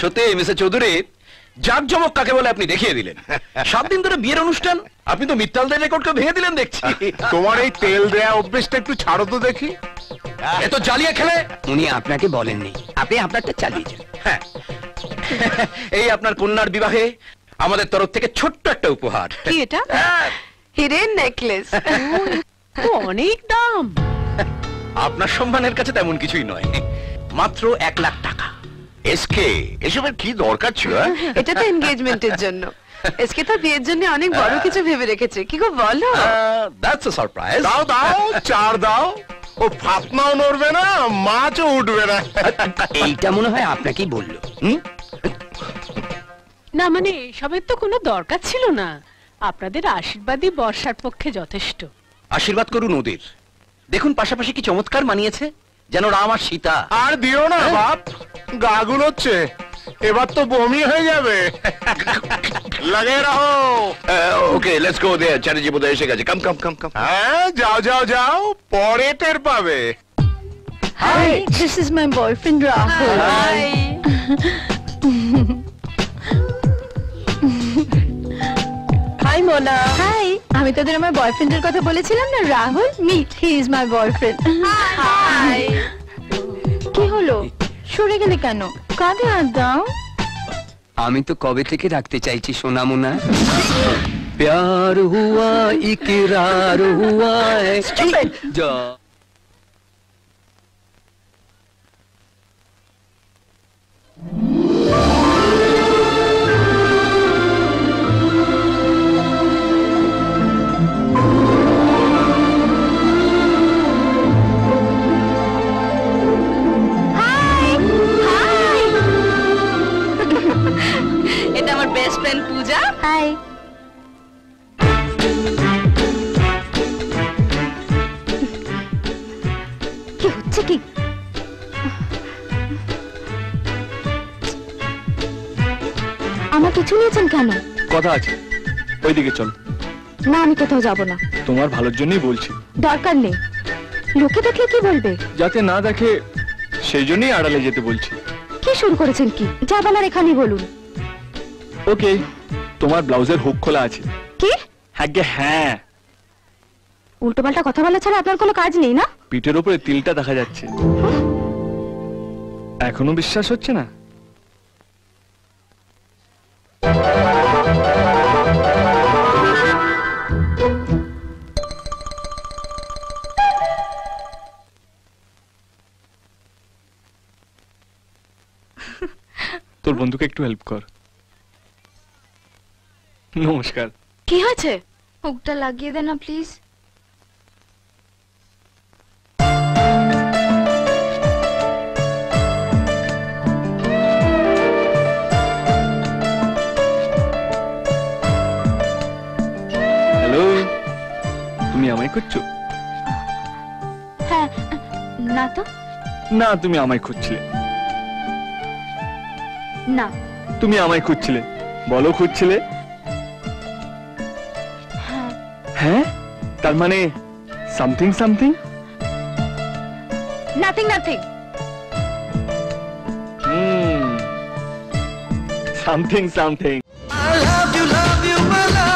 সত্যি মিস্টার চৌধুরী, জাঁকজমক কাকে বলে আপনি দেখিয়ে দিলেন। 7 দিন ধরে বিয়ের অনুষ্ঠান, আপনি তো মিত্তালদের রেকর্ডকে ভেঙে দিলেন দেখছি। তোমার এই তেল দেয়া অভ্যেসটা একটু ছাড়ো তো দেখি। এত জ্বালিয়ে খেলে। উনি আপনাকে বলেননি, আপনি আপনারটা চালিয়েছেন। হ্যাঁ, এই আপনার কন্যার বিবাহে আমাদের তরফ থেকে ছোট্ট একটা উপহার। কি এটা? হিরের নেকলেস। অনেক দাম। আপনার সম্মানের কাছে তেমন কিছুই নয়, মাত্র 1 লাখ টাকা। এসকে এসবের কি দরকার ছিল? এটা তো এনগেজমেন্টের জন্য। এসকে তো বিয়ের জন্য অনেক বড় কিছু ভেবে রেখেছে, কি গো বলো? That's a surprise. দাও দাও, চার দাও। ও ফাতনাও নড়বে না, মাছও উঠবে না। এইটা মনে হয় আপনাকেই বললো। না মানে এসবের তো কোনো দরকার ছিল না, আপনাদের আশীর্বাদই বর্ষার পক্ষে যথেষ্ট। আশীর্বাদ করুন ওদের। দেখুন পাশাপাশি কি চমৎকার মানিয়েছে, যেন রাম আর সীতা। আর দিও না বাপ, গাগুল হচ্ছে, এবার তো বমি হয়ে যাবে। লাগে রাখো। Okay let's go there. Chatterjee বোধহয় এসে গেছে। কাম কাম কাম কাম। হ্যাঁ যাও যাও যাও, পরে টের পাবে। Hi, this is my boyfriend Rahul. Hi. Hi Mona. Hi. আমি তোদের আমার বয়ফ্রেন্ডের কথা বলেছিলাম না, Rahul. Meet, he is my boyfriend. Hi. কি হলো? সরে গেলে কেন? কাঁধে হাত দাও। আমি তো কবে থেকে রাখতে চাইছি সোনামোনা। প্যার হুয়া ইকরার হুয়া। যা এটা আমার বেস্ট ফ্রেন্ড পূজা। হাই। কি হচ্ছে কি? আমার কিছু নিয়েছেন কেন? কথা আছে, ওইদিকে চল। না আমি কোথাও যাব না। তোমার ভালোর জন্যই বলছি। দরকার নেই, লোকে দেখলে কি বলবে? যাতে না দেখে সেই জন্যই আড়ালে যেতে বলছি। কি শুরু করেছেন কি? যা বলার এখানেই বলুন। ওকে, তোমার ব্লাউজের হুক খোলা আছে। কি? আগে হ্যাঁ, উল্টোপাল্টা কথা বলা ছাড়া আপনার কোনো কাজ নেই না? পিঠের উপরে তিলটা দেখা যাচ্ছে। এখনো বিশ্বাস হচ্ছে না? তোর বন্ধুকে একটু হেল্প কর। নমস্কার। কি হয়েছে? হুকটা লাগিয়ে দেন না প্লিজ। হ্যালো, তুমি আমায় খুঁজছো? হ্যাঁ। না তো। না, তুমি আমায় খুঁজছিলে। না। তুমি আমায় খুঁজছিলে, বলো খুঁজছিলে। হ্যাঁ। হ্যাঁ, তার মানে something something. Nothing nothing. Something something. I love you, my love.